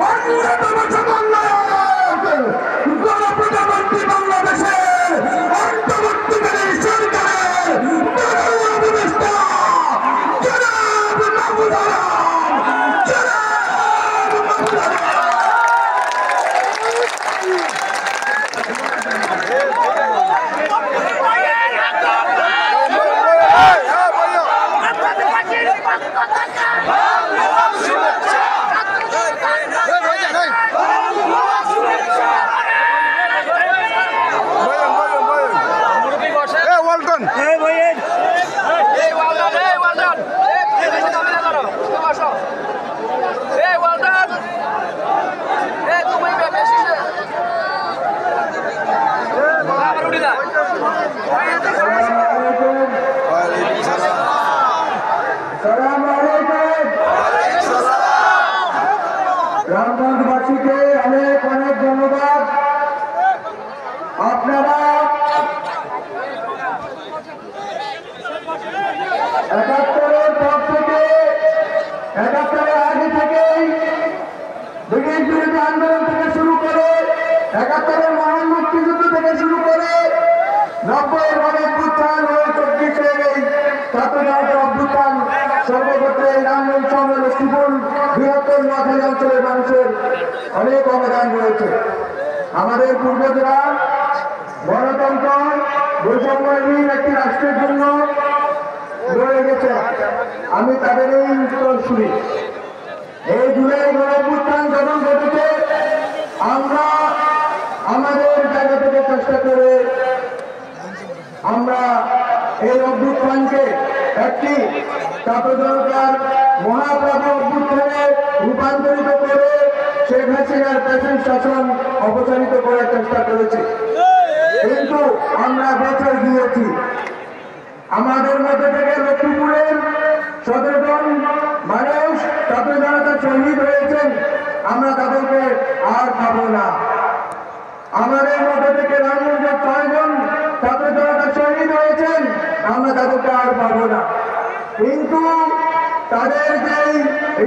অন্যতম সমন্বয়ক গণপ্রজাতন্ত্রী বাংলাদেশের অন্তর্বর্তীকালীন সরকারের প্রধান উপদেষ্টা জনাব মাহমুদ আলম, জনাব মাহমুদ আলম। রামগঞ্জবাসীকে অনেক অনেক ধন্যবাদ। আপনারা একাত্তরের পর থেকে, একাত্তরের আগে থেকেই ব্রিটিশ বিরোধী আন্দোলন থেকে শুরু করে, একাত্তরের মহান মুক্তিযুদ্ধ থেকে শুরু করে 90-এর গণঅভ্যুত্থান ও 24-এর এই ছাত্র জনতার অভ্যুত্থান, সর্বক্ষেত্রে এই রামগঞ্জ শহরের লক্ষ্মীপুর বৃহত্তর নোয়াখালী অঞ্চলের মানুষের অনেক অবদান রয়েছে। আমাদের পূর্বজরা গণতন্ত্র বৈষম্যহীন একটি রাষ্ট্রের জন্য লড়ে গেছে। আমি তাদের এই উত্তর শুনি। এই জুলাই গণঅভ্যুত্থান যখন ঘটেছে, আমরা আমাদের জায়গা থেকে চেষ্টা করে আমরা এই অভ্যুত্থানকে একটি ছাত্র জনতার মহাপ্রভু অভ্যুত্থানে রূপান্তরিত করে শেখ হাসিনার ফ্যাসিস্ট শাসন অপসারিত করার চেষ্টা করেছি, কিন্তু আমরা বেঁচে গিয়েছি। আমাদের মধ্যে থেকে লক্ষ্মীপুরের 17 জন মানুষ ছাত্র জনতা শহীদ হয়েছেন, আমরা তাদেরকে আর পাবো না। আমাদের মধ্যে থেকে রামগঞ্জের 6 জন ছাত্র জনতা শহীদ হয়েছেন, আমরা তাদেরকে আর পাবো না। কিন্তু তাদের যেই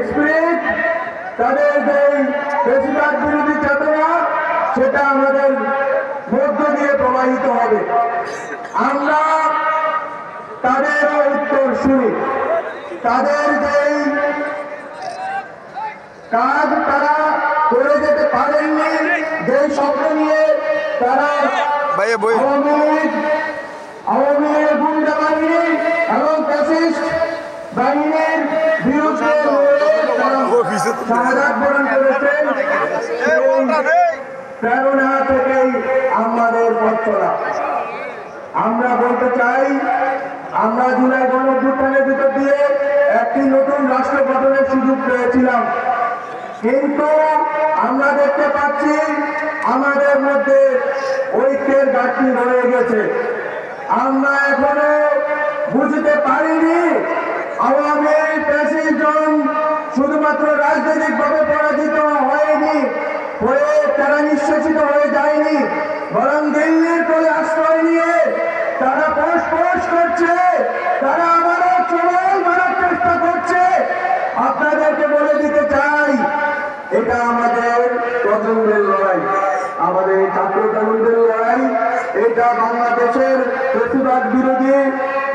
স্পিরিট, তাদের যেই বেশিরভাগ বিরোধী চেতনা, সেটা আমাদের মধ্য দিয়ে প্রবাহিত হবে। আমরা তাদের উত্তর শুনি। তাদের যেই কাজ তারা করে যেতে পারেননি, যেই স্বপ্ন নিয়ে তারা আওয়ামী লীগ গুন্ডা বাহিনী এবং ফ্যাসিস্ট বাহিনীর বিরুদ্ধে শাহাদাত বরণ করেছেন, প্রেরণা থেকেই আমাদের পথ চলা। আমরা বলতে চাই, আমরা জুলাই গণঅভ্যুত্থানের ভিতর দিয়ে একটি নতুন রাষ্ট্র গঠনের সুযোগ পেয়েছিলাম, কিন্তু আমরা দেখতে পাচ্ছি আমাদের মধ্যে ঐক্যের ঘাটতি রয়ে গেছে। আমরা এখনো বুঝতে পারিনি আওয়ামী ফ্যাসিজম শুধুমাত্র রাজনৈতিকভাবে পরাজিত হয়নি, হয়ে তারা নিঃশেষিত হয়ে যায়নি, বরং দিল্লির কোলে আশ্রয় নিয়ে তারা পোষ করছে, তারা আবারও চরম মারার চেষ্টা করছে। আপনাদেরকে বলে দিতে চাই, এটা আমাদের প্রজন্মের লড়াই, আমাদের ছাত্র তরুণদের লড়াই। এটা বাংলাদেশের প্রতিবাদ বিরোধী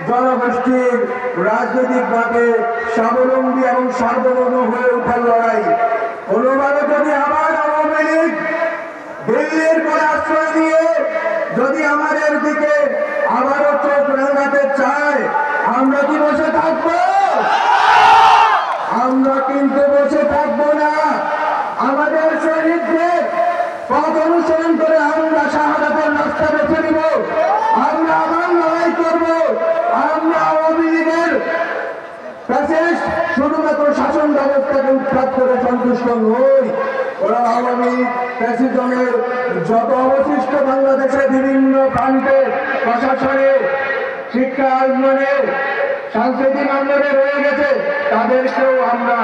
জনগোষ্ঠীর রাজনৈতিকভাবে স্বাবলম্বী এবং সার্বভৌম হয়ে ওঠার লড়াই। কোনোভাবে যদি আবার আওয়ামী লীগ দিল্লির কোলে আশ্রয় নিয়ে যদি আমাদের দিকে আবারও চোখ রাঙাতে চায়, আমরা কি বসে থাকবো? আমরা কিন্তু বসে থাকবো না। আমাদের শহীদদের পথ অনুসরণ করে আমরা শাহাদাতের রাস্তা বেছে নিব। আমরা আবার লড়াই করব। আমরা আওয়ামী লীগের ফ্যাসিস্ট শুধুমাত্র শাসন ব্যবস্থাকে উৎখাত করে সন্তুষ্ট নই, ওরা আওয়ামী ফ্যাসিজমের যত অবশিষ্ট বাংলাদেশের বিভিন্ন প্রান্তে প্রশাসনে, শিক্ষা আন্দোলনে, সাংস্কৃতিক আন্দোলনে রয়ে গেছে, তাদেরকেও আমরা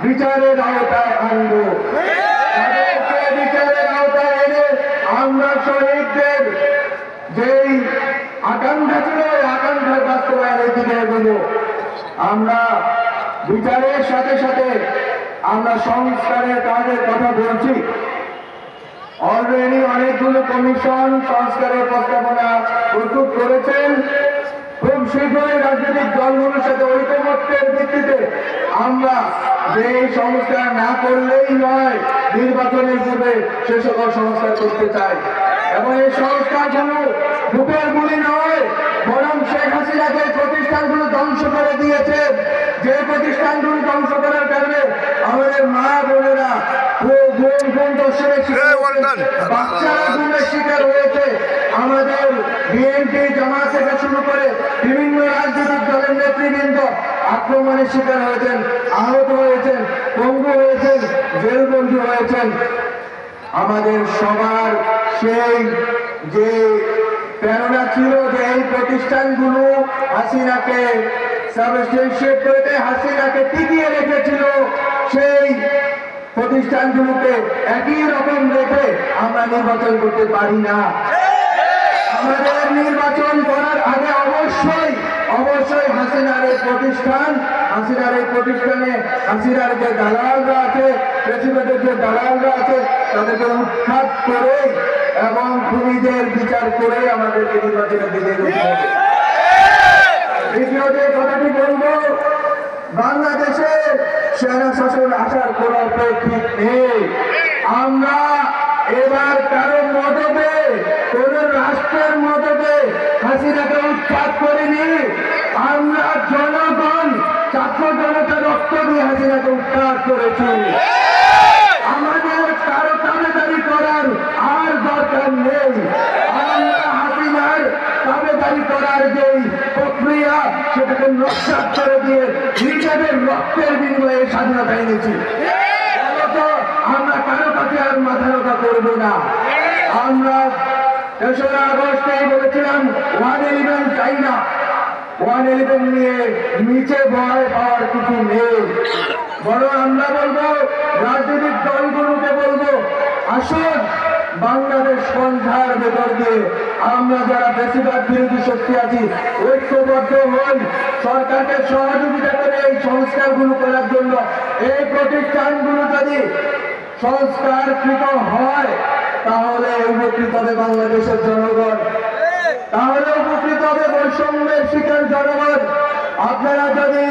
বিচারের আওতায় আনব। তাদেরকে বিচারের আওতায় এনে আমরা শহীদদের যেই আকাঙ্ক্ষা ছিল, আকাঙ্ক্ষার বাস্তবায়নের দিকে এগোবো। আমরা বিচারের সাথে সাথে আমরা সংস্কারের কাজের কথা বলছি। অলরেডি অনেকগুলো কমিশন সংস্কারের প্রস্তাবনা প্রস্তুত করেছেন। খুব শীঘ্রই রাজনৈতিক দলগুলোর সাথে ঐকমত্যের ভিত্তিতে আমরা যে সংস্কার না করলেই নয়, নির্বাচনের পূর্বে সে সকল সংস্কার করতে চাই। এবং এই সংস্কারগুলো বুকের গুলি নয়, বরং শেখ হাসিনাকে প্রতিষ্ঠানগুলো ধ্বংস করে দিয়েছে। যে প্রতিষ্ঠানগুলো ধ্বংস করার কারণে আমাদের মা বোনেরা বাচ্চারা গুমের শিকার হয়েছে। আমাদের বিএনপি জামাত থেকে শুরু করে বিভিন্ন রাজনৈতিক দলের নেতৃবৃন্দ আক্রমণের শিকার হয়েছেন, আহত হয়েছেন, পঙ্গু হয়েছেন, জেলবন্দী হয়েছেন। আমাদের সবার সেই যে প্রেরণা ছিল যে এই প্রতিষ্ঠানগুলো হাসিনাকে সাবস্টেনশিপ করতে হাসিনাকে টিকিয়ে রেখেছিল, সেই প্রতিষ্ঠানগুলোকে একই রকম রেখে আমরা নির্বাচন করতে পারি না। আমাদের নির্বাচন করার আগে অবশ্যই হাসিনার এই প্রতিষ্ঠানে হাসিনার যে দালালরা আছে, প্রেসিডেন্টের যে দালালরা আছে, তাদেরকে উৎখাত করে এবং খুনিদের বিচার করে আমাদেরকে নির্বাচনের দিকে যেতে হবে। দ্বিতীয় যে কথাটি বলবো, বাংলাদেশে সেনা শাসন আসার কোন প্রেক্ষিত নেই। আমরা এবার কারো মদতে, কোন রাষ্ট্রের মদতে হাসিনাকে উৎখাত করিনি। আমরা জনগণ, ছাত্র জনতা রক্ত দিয়ে হাসিনাকে উৎখাত করেছি। আমাদের কারো দাবিদারি করার আর দরকার নেই। আমরা হাসিনার দাবিদারি করার যেই প্রক্রিয়া, সেটাকে নস্যাৎ করে দিয়ে নিজেদের রক্তের বিনিময়ে স্বাধীনতা এনেছি। আমরা কারো কাছে আর মাথা রক্ষা করবো না। আমরা ৩রা আগস্টেই বলেছিলাম 111 চাই না। 111 নিয়ে নিচে ভয় পাওয়ার কিছু নেই। বরং আমরা বলবো, রাজনৈতিক দলগুলোকে বলবো, আসুন বাংলাদেশ পন্থার ভেতর দিয়ে আমরা যারা বেশিরভাগ বিরোধী শক্তি আছি ঐক্যবদ্ধ হই, সরকারকে সহযোগিতা করে এই সংস্কারগুলো করার জন্য। এই প্রতিষ্ঠানগুলো যদি সংস্কারকৃত হয় তাহলে উপকৃত হবে বাংলাদেশের জনগণ, তাহলে উপকৃত হবে বৈষম্যের শিকার জনগণ। আপনারা যদি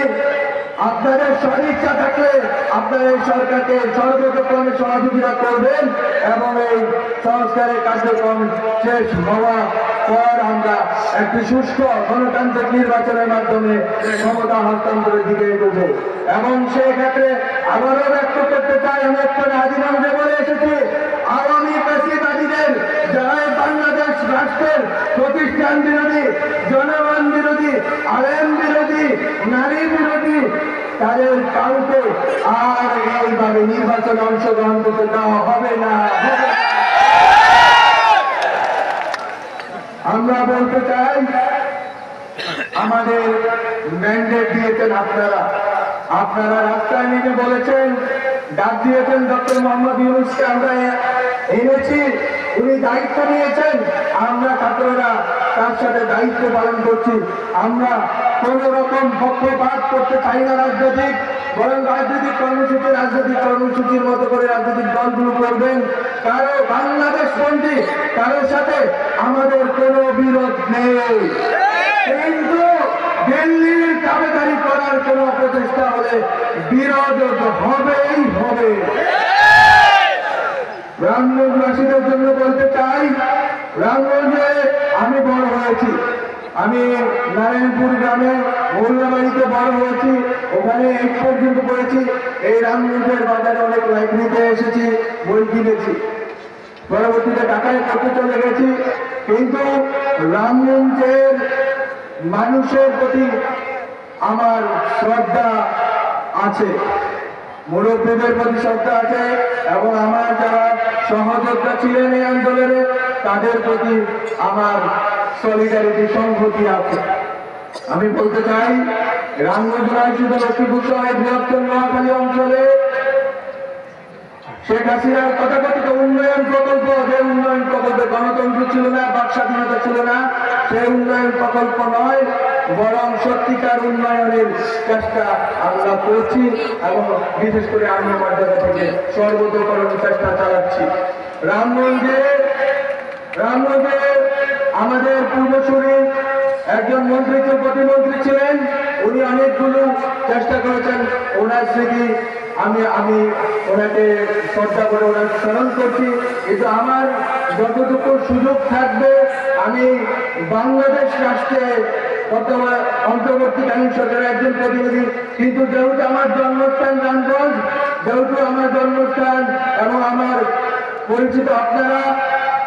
আপনাদের সদিচ্ছা থাকলে আপনারা এই সরকারকে সর্বতোক্রমে সহযোগিতা করবেন এবং এই সংস্কারের কার্যক্রম শেষ হওয়ার পর আমরা একটি সুষ্ঠু গণতান্ত্রিক নির্বাচনের মাধ্যমে ক্ষমতা হস্তান্তরের দিকে এগোবো। এবং সেই ক্ষেত্রে আবারও ব্যক্ত করতে চাই, আমি একটু হাজিগঞ্জে বলে এসেছি, আওয়ামী পেশিবাদীদের যারা বাংলাদেশ রাষ্ট্রের প্রতিষ্ঠান বিরোধী, জনগণ বিরোধী, আলেম বিরোধী, নারী বিরোধী, তাদের কাউকে আর এইভাবে নির্বাচনে অংশগ্রহণ করতে দেওয়া হবে না। আমরা বলতে চাই, আমাদের ম্যান্ডেট দিয়েছেন আপনারা রাস্তায় নেমে বলেছেন, ডাক দিয়েছেন ডক্টর মোহাম্মদ ইউনূসকে আমরা এনেছি, উনি দায়িত্ব নিয়েছেন, আমরা ছাত্ররা তার সাথে দায়িত্ব পালন করছি। আমরা কোন রকম পক্ষপাত করতে চাই না রাজনৈতিক, বরং রাজনৈতিক কর্মসূচির মতো করে রাজনৈতিক দলগুলো করবেন। কারো বাংলাদেশপন্থী কারোর সাথে আমাদের কোনো বিরোধ নেই, কিন্তু দিল্লির দাবিদারি করার কোন প্রচেষ্টা হলে বিরোধ হবেই হবে। রামগঞ্জবাসীদের জন্য বলতে চাই, রামগঞ্জে আমি বড় হয়েছি, আমি নারায়ণপুর গ্রামে মৌলাবাড়িতে বড় হয়েছি, ওখানে 8 পর্যন্ত পড়েছি। এই রামগঞ্জের বাজারে অনেক লাইব্রেরিতে এসেছি, বই কিনেছি, পরবর্তীতে ঢাকায় পড়তে চলে গেছি। কিন্তু রামগঞ্জের মানুষের প্রতি আমার শ্রদ্ধা আছে, মুরব্বীদের প্রতি শ্রদ্ধা আছে, এবং আমার যারা সহযোদ্ধা ছিলেন এই আন্দোলনে তাদের প্রতি আমার সলিডারিটি, সংহতি আছে। আমি বলতে চাই, রামগঞ্জ নয় শুধু লক্ষ্মীপুর সহ বৃহত্তর নোয়াখালী অঞ্চলে শেখ হাসিনার তথাকথিত উন্নয়ন প্রকল্প, যে উন্নয়ন প্রকল্পে গণতন্ত্র ছিল না, বাক স্বাধীনতা ছিল না, সেই উন্নয়ন প্রকল্প নয়, বরং সত্যিকার উন্নয়নের চেষ্টা আমরা করছি এবং বিশেষ করে আমি আমার জায়গা থেকে সর্বতোকরণ চেষ্টা চালাচ্ছি। রামগঞ্জে আমাদের পূর্বসূরি একজন মন্ত্রী প্রতিমন্ত্রী ছিলেন, উনি অনেকগুলো চেষ্টা করেছেন। ওনার স্মৃতি আমি ওনাকে শ্রদ্ধা করে ওনাকে স্মরণ করছি। কিন্তু আমার যতটুকু সুযোগ থাকবে আমি বাংলাদেশ রাষ্ট্রে অন্তর্বর্তীকালীন সরকারের একজন প্রতিনিধি, কিন্তু যেহেতু আমার জন্মস্থান রামগঞ্জ, যেহেতু আমার জন্মস্থান এবং আমার পরিচিত আপনারা,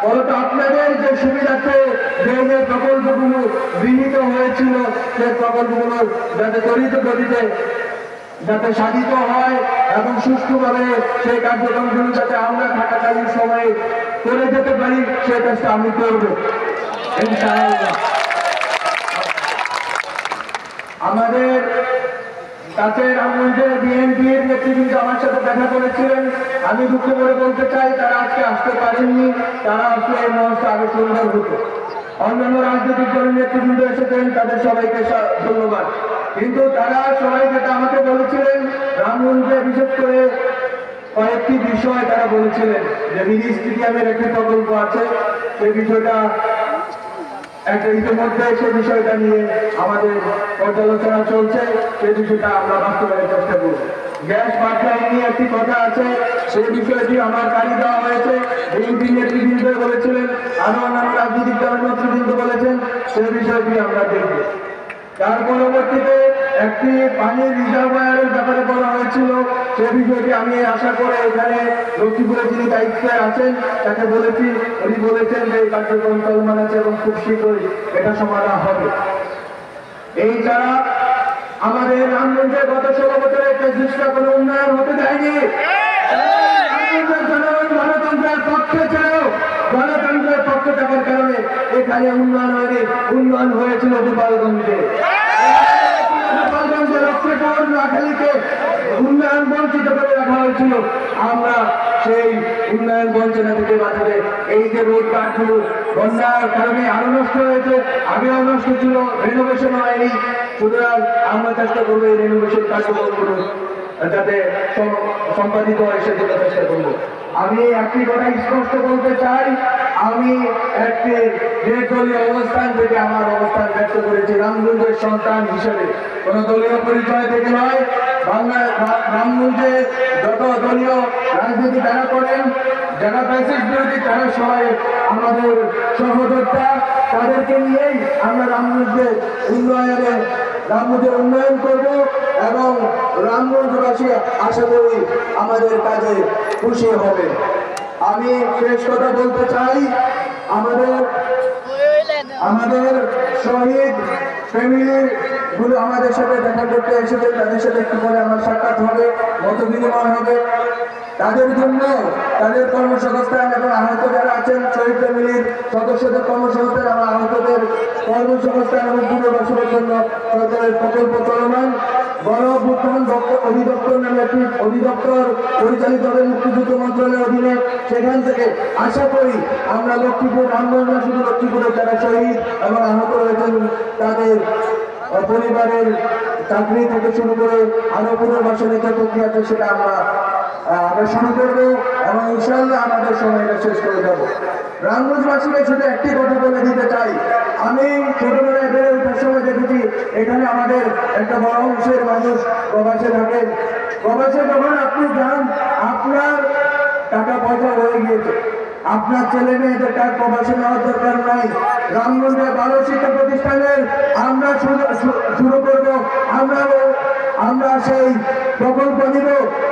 ফলত আপনাদের যে সুবিধার্থে যে যে প্রকল্পগুলো গৃহীত হয়েছিল সেই প্রকল্পগুলো যাতে ত্বরিত গতিতে যাতে সাধিত হয় এবং সুষ্ঠুভাবে সেই কার্যক্রমগুলো যাতে আমরা থাকাকালীন সময়ে করে যেতে পারি সেই কাজটা আমি করব ইনশাআল্লাহ। আমাদের কাছে রামগঞ্জের বিএনপির নেতৃবৃন্দ আমার সাথে দেখা করেছিলেন। আমি দুঃখ করে বলতে চাই তারা আজকে আসতে পারেননি, তারা আসলে এই মঞ্চে আগে সুন্দর হতো। অন্যান্য রাজনৈতিক দলের নেতৃবৃন্দ এসেছেন, তাদের সবাইকে ধন্যবাদ। কিন্তু তারা সবাই যেটা আমাকে বলেছিলেন, রামগঞ্জে বিশেষ করে কয়েকটি বিষয় তারা বলেছিলেন যে মিনি স্টেডিয়ামের একটি প্রকল্প আছে, সেই বিষয়টা একটা ইতিমধ্যে সেই বিষয়টা নিয়ে আমাদের পর্যালোচনা চলছে, সেই বিষয়টা আমরা বাস্তবায়নের চেষ্টা করব। গ্যাস পাইপলাইন নিয়ে একটি কথা আছে, সেই বিষয়টি আমার গাড়ি দেওয়া হয়েছে। বিএনপি নেতৃবৃন্দ বলেছিলেন, আরো অন্যান্য রাজনৈতিক দলের নেতৃবৃন্দ বলেছেন, সেই বিষয়টি আমরা দেখব। তার পরবর্তীতে একটি পানির রিজার্ভায়ারের ব্যাপারে বলা হয়েছিল, সে বিষয়টি আমি আশা করে এখানে লক্ষ্মীপুরে যিনি দায়িত্বে আছেন তাকে বলেছি, উনি বলেছেন যে এই কার্যক্রম চলমান আছে এবং খুব শীঘ্রই এটা সমাধান হবে। এই ছাড়া আমাদের রামগঞ্জে গত 16 বছরে চেষ্টা কোনো উন্নয়ন হতে দেয়নি। গণতন্ত্রের পক্ষে ছিল, গণতন্ত্রের পক্ষে থাকার কারণে এখানে উন্নয়ন হয়নি। উন্নয়ন হয়েছিল গোপালগঞ্জে, উন্নয়ন বঞ্চিত করে রাখা হয়েছিল। আমরা সেই উন্নয়ন বঞ্চনা থেকে বাঁচাতে এই যে রোড কাঠগুলো বন্যার কারণে আরো নষ্ট হয়েছে, আগেও নষ্ট ছিল, রেনোভেশন হয়নি। সুতরাং আমরা চেষ্টা করবো এই রেনোভেশন কার্যক্রমগুলো যাতে সম্পাদিত হয় সেজন্য চেষ্টা করবো। আমি একটি কথা স্পষ্ট বলতে চাই, আমি একটি দলীয় অবস্থান থেকে আমার অবস্থান ব্যক্ত করেছি রামগঞ্জের সন্তান হিসেবে, কোন দলীয় পরিচয় থেকে নয়। রামগঞ্জে যত দলীয় রাজনীতি যারা করেন, যারা ফ্যাসিস্ট বিরোধী, তারা সবাই আমাদের সহযোদ্ধা, তাদেরকে নিয়েই আমরা রামগঞ্জের উন্নয়ন করব এবং রামগঞ্জবাসী আশা করি আমাদের কাজে খুশি হবে। আমি শেষ কথা বলতে চাই, আমাদের শহীদ ফ্যামিলির গুলো আমাদের সাথে দেখা করতে এসেছে, তাদের সাথে একটু পরে আমার সাক্ষাৎ হবে, মত বিনিময় হবে। তাদের জন্য তাদের কর্মসংস্থান এবং আহত যারা আছেন শহীদ ফ্যামিলির সদস্যদের কর্মসংস্থান এবং আহতদের কর্মসংস্থান এবং পুনর্বাসনের জন্য সরকারের প্রকল্প চলমান। গণ অভ্যুত্থান অধিদপ্তর নামে একটি অধিদপ্তর পরিচালিত হবে মুক্তিযুদ্ধ মন্ত্রণালয়ের অধীনে। সেখান থেকে আশা করি আমরা লক্ষ্মীপুর, রামগঞ্জ না শুধু লক্ষ্মীপুরে যারা শহীদ এবং আহত হয়েছেন তাদের পরিবারের চাকরি থেকে শুরু করে আরো পুনর্বাসনের যে প্রক্রিয়া আছে সেটা আমরা শুরু করবো এবং ইনশাআল্লাহ আমাদের সময়টা শেষ করে যাবো। রামগঞ্জবাসীকে শুধু একটি কথা বলে দিতে চাই, আমি ছোটবেলায় বেড়ে ওঠার সময় দেখেছি এখানে আমাদের একটা বড় অংশের মানুষ প্রবাসে থাকেন। প্রবাসে যখন আপনি যান, আপনার টাকা পয়সা হয়ে গিয়েছে, আপনার ছেলে মেয়েদের কাজ প্রবাসে নেওয়ার দরকার নাই। রামগঞ্জে ভালো শিক্ষা প্রতিষ্ঠানের আমরা শুরু করবো, আমরা সেই প্রকল্প নিব।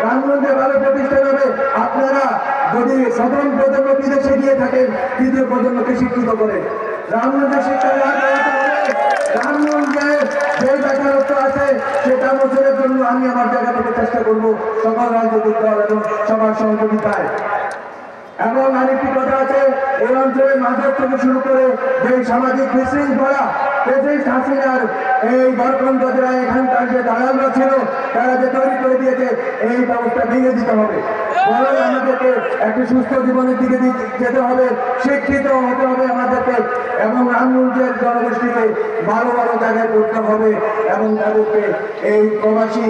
রামগঞ্জে ভালো প্রতিষ্ঠান হবে। আপনারা যদি প্রথম প্রজন্ম বিদেশে গিয়ে থাকেন, তৃতীয় প্রজন্মকে শিক্ষিত করে রামগঞ্জে শিক্ষা রামগঞ্জে যে বেকারত্ব আছে সেটা মোচনের জন্য আমি আমার জায়গা থেকে চেষ্টা করবো সকল রাজনৈতিক দল এবং সবার সহযোগিতায়। এবং আরেকটি কথা আছে, এই অঞ্চলের মাঝের থেকে শুরু করে যে সামাজিক বিশৃঙ্খলা হাসিনার এই বরকন্দ যারা এখানকার যে দালালরা ছিল তারা যে তৈরি করে দিয়েছে, এই ব্যবস্থা ভেঙে দিতে হবে। বরং আমাদেরকে একটি সুস্থ জীবনের দিকে যেতে হবে, শিক্ষিত হতে হবে আমাদেরকে, এবং রামগঞ্জের জনগোষ্ঠীকে ভালো ভালো জায়গায় করতে হবে, এবং তাদেরকে এই প্রবাসী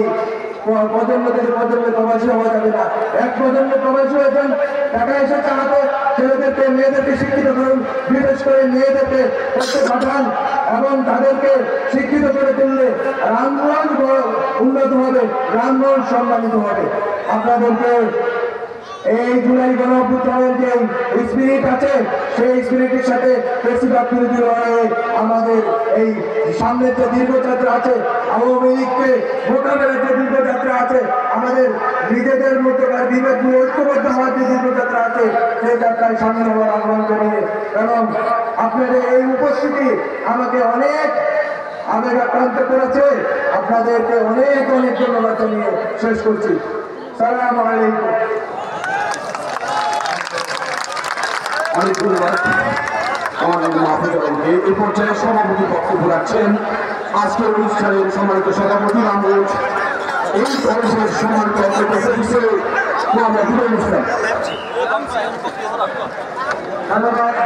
প্রজন্ম থেকে প্রজন্মে প্রবাসী হওয়া যাবে না। এক প্রজন্মে প্রবাসী হয়েছেন, টাকা এসে চালাতে ছেলেদেরকে মেয়েদেরকে শিক্ষিত করুন, বিশেষ করে মেয়েদেরকে করতে পাঠান, এবং তাদেরকে শিক্ষিত করে তুললে রামগঞ্জ উন্নত হবে, রামগঞ্জ সম্মানিত হবে। আপনাদেরকে এই জুলাই গণঅভ্যুত্থানের যে স্পিরিট আছে, সেই স্পিরিটের সাথে বেশিরভাগ বিরোধী লড়াইয়ে আমাদের এই সামনের যে দীর্ঘযাত্রা আছে, আওয়ামী লীগকে মোকাবেলার যে দীর্ঘযাত্রা আছে, আমাদের নিজেদের মধ্যকার বিভেদগুলো ঐক্যবদ্ধ হওয়ার যে দীর্ঘযাত্রা আছে, সেই যাত্রায় সামিল হওয়ার আহ্বান জানিয়ে, এবং আপনাদের এই উপস্থিতি আমাকে অনেক আবেগ আক্রান্ত করেছে। আপনাদেরকে অনেক অনেক ধন্যবাদ জানিয়ে শেষ করছি। আসসালামু আলাইকুম। অনেক ধন্যবাদ আমাদের মাহফুজ আলমকে। এই পর্যায়ে সভাপতি বক্তব্য রাখছেন আজকের অনুষ্ঠানের সম্মানিত সভাপতি রামগঞ্জ এই কলেজের সম্মানিত অধ্যক্ষ মোহাম্মদ ইসলাম। ধন্যবাদ।